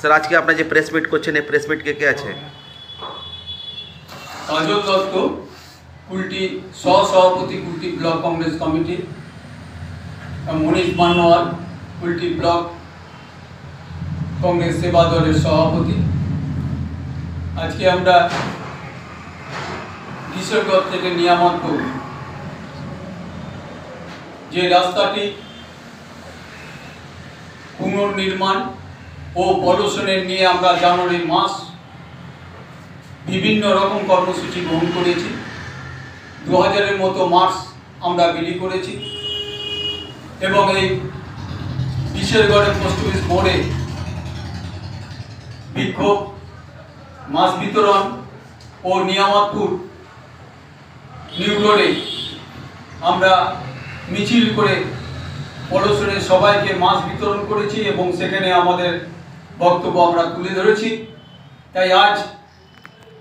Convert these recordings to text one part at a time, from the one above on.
Sir আজকে আপনার যে প্রেস মিট করছেন এই প্রেস মিট কে আছে? কাজল দত্ত, কুলটি সহসভাপতি, কুলটি ব্লক কংগ্রেস কমিটি। মনীষ বানোয়াল, কুলটি ব্লক কংগ্রেস সেবা দলের সভাপতি। আজকে আমরা কিশোরগঞ্জ থেকে নিয়ামতপুর যে রাস্তাটি পুনর্নির্মাণ ও পলিউশনের নিয়ে আমরা জানুয়ারি মাস বিভিন্ন রকম কর্মসূচি গ্রহণ করেছি। 2000-এর মতো মার্চ আমরা বিলি করেছি এবং এই কিশোরগড়ের পোস্ট অফিস মোড়ে বিক্ষোভ, মাছ বিতরণ ও নিয়ামতপুর নিউ রোডে আমরা মিছিল করে পলিউশনের সবাইকে মাছ বিতরণ করেছি এবং সেখানে আমাদের বক্তব্য আমরা তুলে ধরেছি। তাই আজ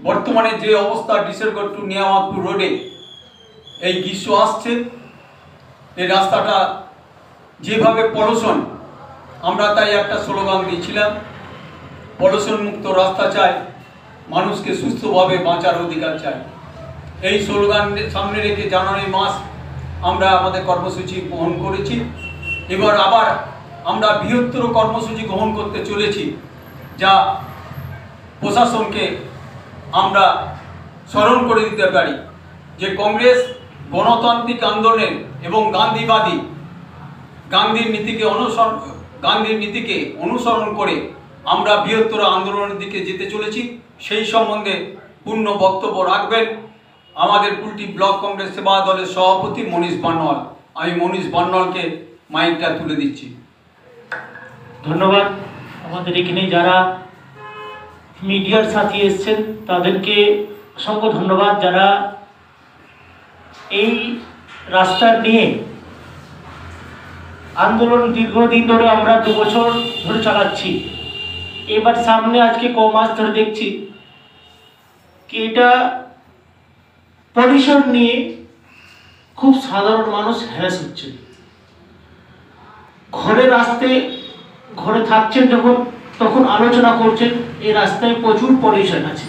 বর্তমানে যে অবস্থা কিশোরগড় টু নিয়ামতপুর রোডে এই গ্রীষ্ম আসছে, এই রাস্তাটা যেভাবে পলিউশন, আমরা তাই একটা স্লোগান দিয়েছিলাম, পলিউশন মুক্ত রাস্তা চাই, মানুষকে সুস্থভাবে বাঁচার অধিকার চাই। এই স্লোগান সামনে রেখে জানুয়ারি মাস আমরা আমাদের কর্মসূচি গ্রহণ করেছি। এবার আবার আমরা বৃহত্তর কর্মসূচি গ্রহণ করতে চলেছি, যা প্রশাসনকে আমরা স্মরণ করে দিতে পারি যে কংগ্রেস গণতান্ত্রিক আন্দোলনের এবং গান্ধীর নীতিকে অনুসরণ করে আমরা বৃহত্তর আন্দোলনের দিকে যেতে চলেছি। সেই সম্বন্ধে পূর্ণ বক্তব্য রাখবেন আমাদের কুলটি ব্লক কংগ্রেস সেবা দলের সভাপতি মনীষ বানোয়াল। আমি মনীষ বানোয়ালকে মাইকটা তুলে দিচ্ছি। ধন্যবাদ। আমাদের এখানে যারা মিডিয়ার সাথী এসেছেন তাদেরকে অসংখ্য ধন্যবাদ, যারা এই রাস্তার নিয়ে আন্দোলন দীর্ঘদিন ধরে আমরা 2 বছর ধরে চালাচ্ছি। এবার সামনে আজকে ক মাস ধরে দেখছি কি এটা পরিসর নিয়ে খুব সাধারণ মানুষ হ্যারাস হচ্ছে। ঘরে থাকছেন যখন, তখন আলোচনা করছেন এই রাস্তায় প্রচুর পলিউশন আছে,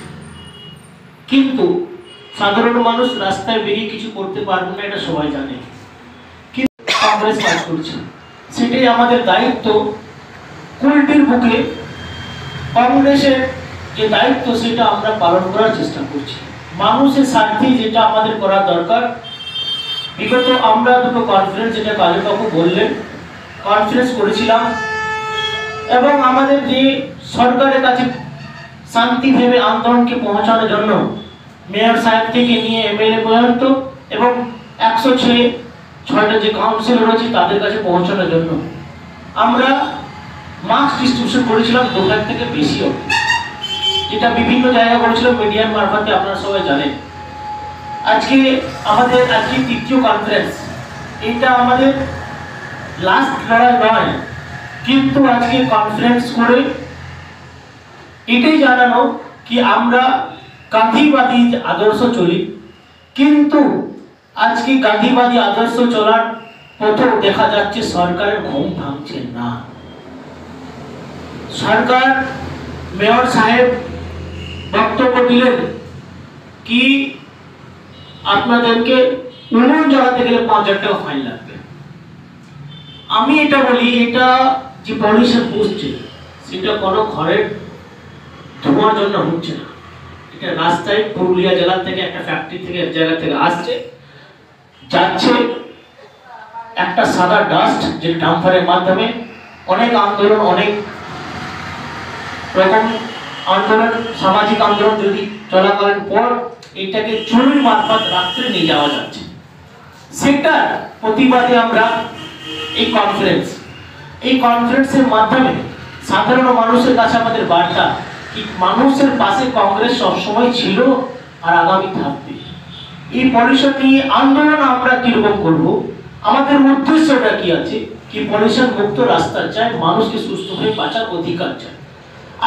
কিন্তু সাধারণ মানুষ রাস্তায় বেরিয়ে কিছু করতে পারবে না, এটা সবাই জানে। কিন্তু কংগ্রেস কাজ করছে, সেটাই আমাদের দায়িত্ব। কুলটির বুকে কংগ্রেসের যে দায়িত্ব সেটা আমরা পালন করার চেষ্টা করছি। মানুষের স্বার্থে যেটা আমাদের করা দরকার। বিগত আমরা 2টো কনফারেন্স, যেটা কাজলবাবু বললেন, কনফারেন্স করেছিলাম এবং আমাদের যে সরকারের কাছে শান্তি ভেবে আন্দোলনকে পৌঁছানোর জন্য মেয়র সাহেব থেকে নিয়ে এমএলএ পর্যন্ত এবং 106টা যে কাউন্সিলর রয়েছে তাদের কাছে পৌঁছানোর জন্য আমরা মাস্ক ডিস্ট্রিবিউশন করেছিলাম 2 লাখ থেকে বেশি অবধি, যেটা বিভিন্ন জায়গায় করেছিলাম মিডিয়ার মারফতে, আপনারা সবাই জানেন। আজকে 3য় কনফারেন্স, এটা আমাদের লাস্ট লড়াই নয়, কিন্তু আজকে কনফারেন্স করে এটাই জানানো কি আমরা গান্ধীবাদী আদর্শ চলি, কিন্তু আজকে গান্ধীবাদী আদর্শ চলার পথেও দেখা যাচ্ছে সরকারের ঘুম ভাঙছে না। সরকার, মেয়র সাহেব বক্তব্য দিলেন কি আপনাদেরকে উন্নয়ন চালাতে গেলে 5000 টাকা ফাইন লাগবে। আমি এটা বলি, এটা যে পলিউশন হচ্ছে সেটা কোনো ঘরের ধোঁয়ার জন্য হচ্ছে না, এটা রাস্তায় পুরুলিয়া জেলা থেকে একটা ফ্যাক্টরি থেকে এক জায়গা থেকে যাচ্ছে একটা সাদা ডাস্ট, যে ডাম্পারের মাধ্যমে অনেক আন্দোলন, অনেক রকম আন্দোলন, সামাজিক আন্দোলন যদি চলাকালীন পর এটাকে চুরির মারফত রাত্রে নিয়ে যাওয়া যাচ্ছে। সেটার প্রতিবাদে আমরা এই কনফারেন্সের মাধ্যমে সাধারণ মানুষের কাছে আমাদের বার্তা কি মানুষের পাশে কংগ্রেস সবসময় ছিল আর আগামী থাকবে। এই পলিউশন নিয়ে আন্দোলন আমরা কিরকম করব, আমাদের উদ্দেশ্যটা কি আছে, কি পলিউশন মুক্ত রাস্তা চাই, মানুষকে সুস্থ হয়ে বাঁচার অধিকার চাই।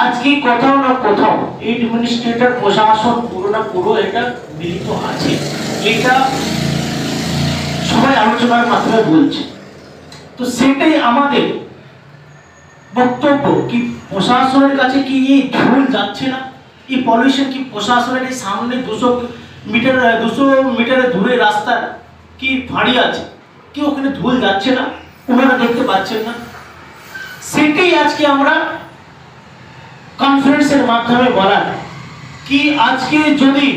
আজকে কোথাও না কোথাও অ্যাডমিনিস্ট্রেটর, প্রশাসন পুরো এটা মিলিত আছে, এটা সবাই আলোচনার মাধ্যমে বলছে। তো সেটাই আমাদের বক্তব্য কি প্রশাসনের কাছে কি এই ধুল যাচ্ছে না? এই পলিউশন কি প্রশাসনের এই সামনে 200 মিটারে দূরে রাস্তা কি ফাঁড়ি আছে, কি ওখানে ধুল যাচ্ছে না? ওনারা দেখতে পাচ্ছেন না? সেটাই আজকে আমরা কনফারেন্সের মাধ্যমে বলার কি আজকে যদি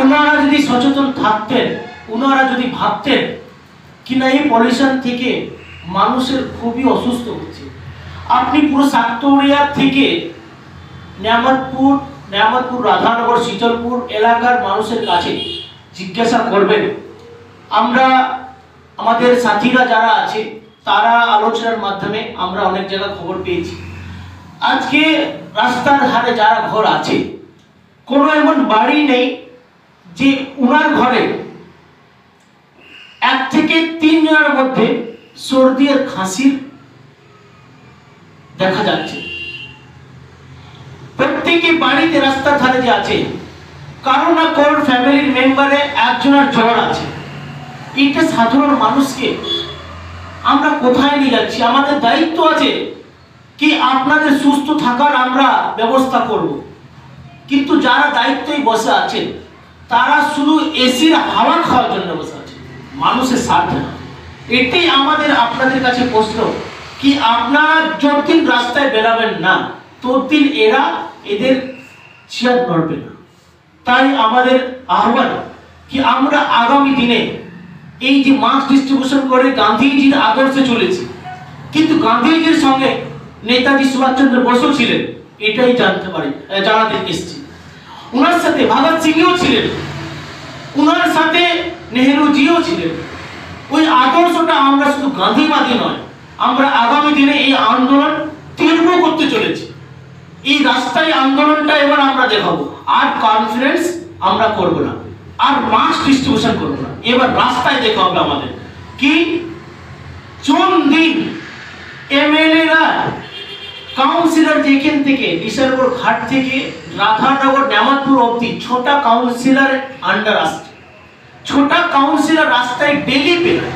ওনারা যদি সচেতন থাকতেন, ওনারা যদি ভাবতেন কিনা এই পলিউশন থেকে মানুষের খুবই অসুস্থ হচ্ছে। আপনি পুরো সাতকড়িয়া থেকে নিয়ামতপুর রাধানগর শীতলপুর এলাকার মানুষের কাছে জিজ্ঞাসা করবেন। আমরা আমাদের সাথীরা যারা আছে তারা আলোচনার মাধ্যমে আমরা অনেক জায়গা খবর পেয়েছি। আজকে রাস্তার ধারে যারা ঘর আছে, কোনো এমন বাড়ি নেই যে উনার ঘরে 1 থেকে 3 জনের মধ্যে সর্দি আর খাসির দেখা যাচ্ছে। প্রত্যেকে বাড়িতে রাস্তার ধারে যে আছে, কারো না কারোর ফ্যামিলির মেম্বারে একজনের জ্বর আছে। এটা সাধারণ মানুষকে আমরা কোথায় নিয়ে যাচ্ছি? আমাদের দায়িত্ব আছে কি আপনাদের সুস্থ থাকার আমরা ব্যবস্থা করব, কিন্তু যারা দায়িত্বই বসে আছেন তারা শুধু এসির হাওয়া খাওয়ার জন্য বসে আছে, মানুষের স্বার্থে না। এটাই আমাদের আপনাদের কাছে প্রশ্ন কি আপনারা যতদিন রাস্তায় বেরাবেন না ততদিন এদের চেয়ার নড়বে না। তাই আমাদের আহ্বান কি আমরা আগামী দিনে এই যে মাস্ক ডিস্ট্রিবিউশন করে গান্ধীজির আদর্শে চলেছি, কিন্তু গান্ধীজির সঙ্গে নেতাজি সুভাষচন্দ্র বসু ছিলেন, এটাই জানাতে এসেছি। ওনার সাথে ভগৎ সিংও ছিলেন, ওনার সাথে নেহেরুজিও ছিলেন। ওই আদর্শটা আমরা শুধু গান্ধীবাদী নয়, আমরা আগামী দিনে এই আন্দোলন তীব্র করতে চলেছি। এই রাস্তায় আন্দোলনটা এবার আমরা দেখাবো। আর কনফারেন্স আমরা করব না, আর মাস্ক ডিস্ট্রিবিউশন করব না, এবার রাস্তায় দেখা হবে আমাদের কি কোন দিন এমএলএরা কাউন্সিলর যেখান থেকে ডিসেম্বর ঘাট থেকে রাধানগর নিয়ামতপুর অবধি 6টা কাউন্সিলর আন্ডার আসছে। 6টা কাউন্সিলর রাস্তায় ডেলি বেরোয়।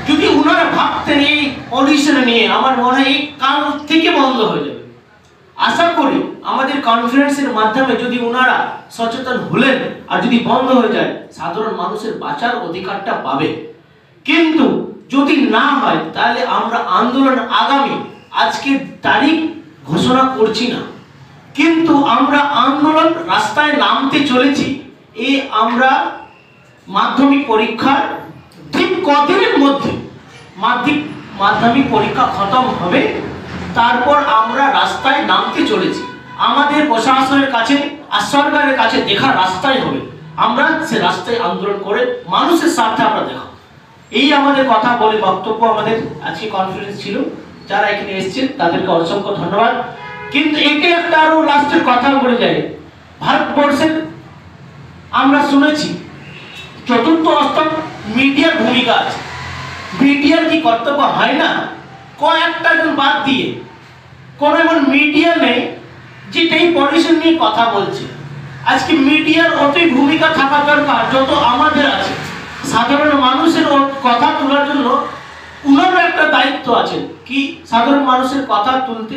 যদি ওনারা ভাবতেন এই পলিউশন নিয়ে, আমার মনে হয় এই কাল থেকে বন্ধ হয়ে যাবে। আশা করি আমাদের কনফারেন্সের মাধ্যমে যদি ওনারা সচেতন হলেন আর যদি বন্ধ হয়ে যায়, সাধারণ মানুষের বাঁচার অধিকারটা পাবে। কিন্তু যদি না হয় তাহলে আমরা আন্দোলন আগামী আজকের তারিখ ঘোষণা করছি না, কিন্তু আমরা আন্দোলন রাস্তায় নামতে চলেছি। এই আমরা মাধ্যমিক পরীক্ষার ঠিক কদিনের মধ্যে মাধ্যমিক পরীক্ষা খতম হবে, তারপর আমরা রাস্তায় নামতে চলেছি। আমাদের প্রশাসনের কাছে আর সরকারের কাছে দেখা রাস্তায় হবে, আমরা সে রাস্তায় আন্দোলন করে মানুষের স্বার্থে আমরা দেখাবো। এই আমাদের কথা বলে বক্তব্য আমাদের আজকে কনফারেন্স ছিল। যারা এখানে এসেছেন তাদেরকে অসংখ্য ধন্যবাদ। কিন্তু একে একটা আরো লাস্টের কথা বলে যায়, ভারতবর্ষের আমরা শুনেছি চতুর্থ স্তর মিডিয়ার ভূমিকা আছে। মিডিয়ার কি কর্তব্য হয় না? কয়েকটা জন বাদ দিয়ে কোনো এমন মিডিয়া নেই যেটা এই পলিউশন নিয়ে কথা বলছে। আজকে মিডিয়ার অতই ভূমিকা থাকা দরকার যত আমাদের আছে। সাধারণ মানুষের কথা তোলার জন্য উনারও একটা দায়িত্ব আছে কি সাধারণ মানুষের কথা তুলতে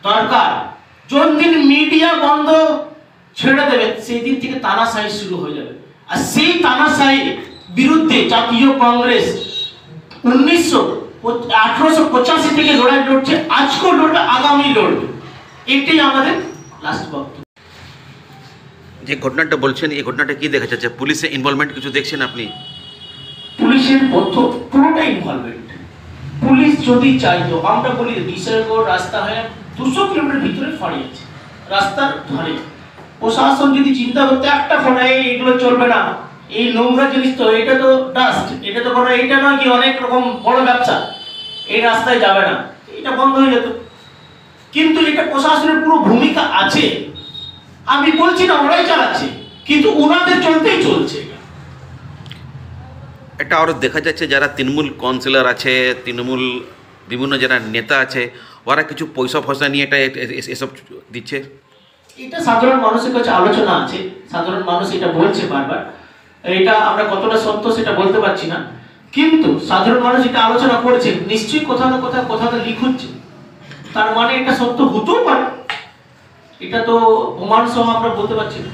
দরকার। যতদিন মিডিয়া বন্ধ ছেড়ে দেবে সেই দিন থেকে তানাশাহি শুরু হয়ে যাবে। আর সেই তানাশাহির বিরুদ্ধে জাতীয় কংগ্রেস 1885 থেকে লড়াই লড়ছে, আজকেও লড়বে, আগামী লড়বে। এটাই আমাদের লাস্ট বক্তব্য। যে ঘটনাটা বলছেন এই ঘটনাটা কি দেখা যাচ্ছে? পুলিশের ইনভলভমেন্ট কিছু দেখছেন আপনি? পুলিশের পুরোটা ইনভলভমেন্ট। পুলিশ যদি চাইতো, আমরা বলি বিশালগড় রাস্তা হয়ে 200 কিলোমিটার ভিতরে ফাঁড়ি আছে রাস্তার ধারে। প্রশাসন যদি চিন্তা করতে একটা ফোনে এগুলো চলবে না, এই নোংরা জিনিস তো, এটা তো ডাস্ট, এটা তো কোনো এটা নয় কি অনেক রকম বড় ব্যবসা, এই রাস্তায় যাবে না, এটা বন্ধ হয়ে যেত। কিন্তু এটা প্রশাসনের পুরো ভূমিকা আছে। আমি বলছি না ওরাই চালাচ্ছে, কিন্তু ওনাদের চলতেই চলছে। এটা আরও দেখা যাচ্ছে যারা তৃণমূল কাউন্সিলর আছে, তৃণমূল বিভিন্ন যারা নেতা আছে, ওরা কিছু পয়সা নিয়ে এটা এসব দিচ্ছে। এটা সাধারণ মানুষের কাছে আলোচনা আছে, সাধারণ মানুষ এটা বলছে বারবার। এটা আমরা কতটা সত্য সেটা বলতে পারছি না, কিন্তু সাধারণ মানুষ এটা আলোচনা করছে, নিশ্চয়ই কোথাও না কোথাও লিক হচ্ছে। তার মানে এটা সত্য হতেও পারে, এটা তো প্রমাণ সহ আমরা বলতে পারছি না।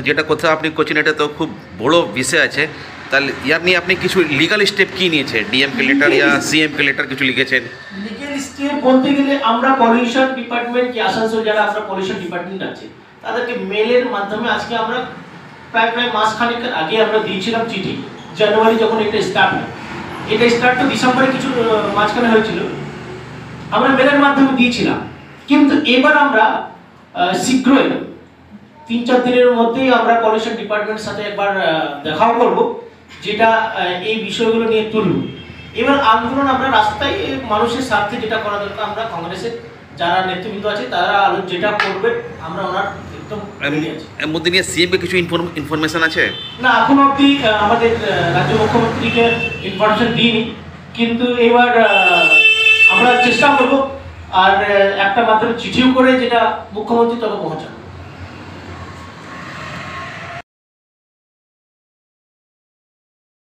যেটা কথা আপনি করছেন এটা তো খুব বড় বিষয় আছে, তাহলে ইয়ার নিয়ে আপনি কিছু লিগাল স্টেপ কি নিয়েছে? ডিএমকে লেটার ইয়া সিএমকে লেটার কিছু লিখেছেন? লিগেল স্টেপ বলতে গেলে আমরা পলিউশন ডিপার্টমেন্ট কি আসানসোল যারা আমরা পলিউশন ডিপার্টমেন্ট আছে তাদেরকে মেলের মাধ্যমে আজকে আমরা প্রায় মাস খানেকের আগে আমরা দিয়েছিলাম চিঠি। জানুয়ারি যখন এটা স্টার্ট হয়, এটা স্টার্ট তো ডিসেম্বরে কিছু মাঝখানে হয়েছিল, আমরা মেলের মাধ্যমে দিয়েছিলাম। কিন্তু এবার আমরা শীঘ্রই 3-4 দিনের মধ্যেই আমরা পলিউশন ডিপার্টমেন্টের সাথে একবার দেখাও করব, যেটা এই বিষয়গুলো নিয়ে তুলব। এবার আন্দোলন আমরা রাস্তায় মানুষের স্বার্থে যেটা করা দরকার, আমরা কংগ্রেসের যারা নেতৃবৃন্দ আছে তারা যেটা করবে আমরা ওনার একদম ready আছি। এর মধ্যে নিয়ে সিএমকে কিছু ইনফরমেশন আছে? না, এখন অবধি আমাদের রাজ্য মুখ্যমন্ত্রীকে ইনফরমেশন দিইনি, কিন্তু এবার আমরা চেষ্টা করব আর একটা মাত্র চিঠিও করে যেটা মুখ্যমন্ত্রী তবে পৌঁছানো।